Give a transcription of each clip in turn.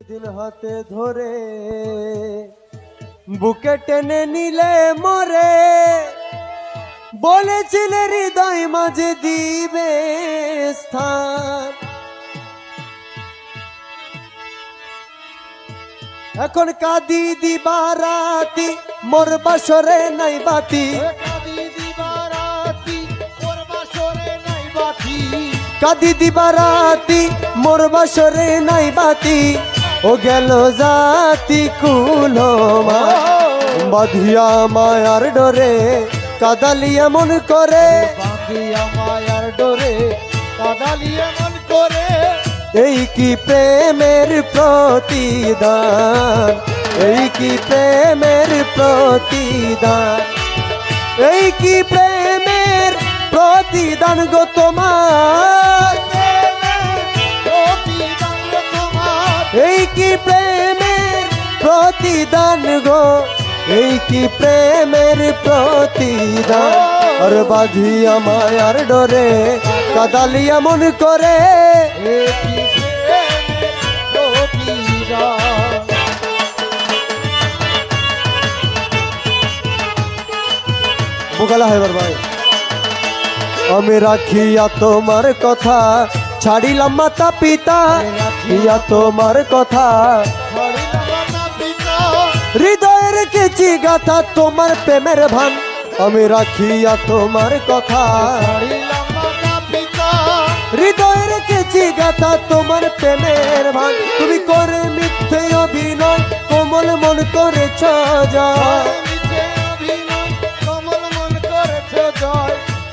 সেদিন হাতে ধরে বুকে টেনে নিলে মরে বলেছিলে হৃদয় মাঝে দিবে স্থান। এখন কাঁদি দিবারাতি মোর বাসরে নাই বাতি, কাঁদি দিবারাতি মোর বাসরে নাই বাতি। ও গেল জাতি কুলমা বাঁধিয়া মায়ার ডোরে কাদালিয়া মন করে, বাঁধিয়া মায়ার ডোরে কাদালিয়া মন করে। এই কি প্রেমের প্রতিদান, এই কি প্রেমের প্রতিদান, এই কি প্রেমের প্রতিদান গো তোমার, এই কি প্রেমের প্রতিদান গো, এই কি প্রেমের প্রতিদান। আর বাঁধিয়া মায়ার ডোরে কাদালিয়া মন করে, মোকালা হেবার ভাই। আমি রাখিয়া তোমার কথা ছাড়িলাম মাতা পিতা, রাখিয়া তোমার কথা হৃদয়ের কেচি গাথা তোমার প্রেমের ভান। আমি রাখিয়া তোমার কথা হৃদয়ের কেচি গাথা তোমার প্রেমের ভান। তুমি করে মিথ্যে অভিনয় কোমল মন করেছ জয়,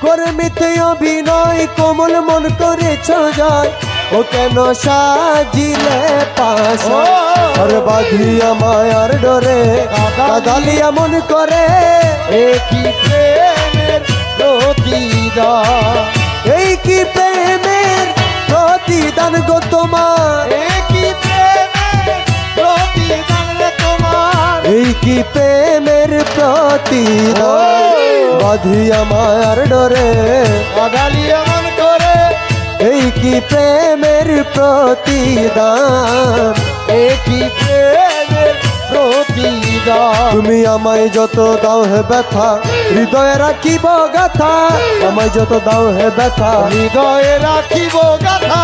করে মিথ্যে অভিনয় কোমল মন করেছ জয়। ও কেন সাজিলে পাশ আর বাঁধিয়া মায়ার ডোরে কাদালিয়া মন করে, কি প্রেমের প্রতিদান, এই কি প্রেমের প্রতিদান গো তোমার, কি প্রেমের প্রতিদান তোমার, এই কি প্রেমের প্রতিদান। বাঁধিয়া মায়ার ডোরে কাদালিয়া মন করে, এই কি প্রেমের প্রতিদান, কি প্রেমের প্রতিদান। তুমি আমায় যত দাও হে ব্যথা হৃদয়ে রাখিব গাথা, আমায় যত দাও হে ব্যথা হৃদয়ে রাখিব গাথা,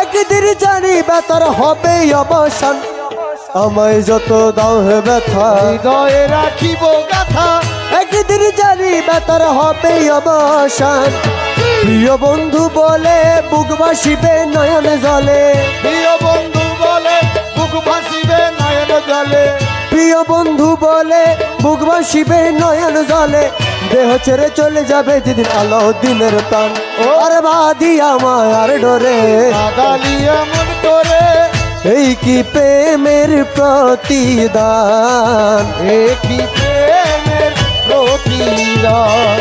একদিন জানি ব্যথার হবে অবসান। আমায় যত দাও হে ব্যথা হৃদয়ে রাখিব গাথা, একদিন জানি ব্যথার হবে অবসান। প্রিয় বন্ধু বলে বুক ভাসিবে নয়ন জলে, প্রিয় বন্ধু বলে বুক ভাসিবে নয়ন জলে, প্রিয় বন্ধু বলে বুক ভাসিবে নয়ন জলে। দেহ ছেড়ে চলে যাবে যেদিন আলো দিনের প্রাণ। আর বাঁধিয়া মায়ার ডোরে কাদালিয়া মন করে, এই কি প্রেমের প্রতিদান, কি প্রেমের প্রতিদান।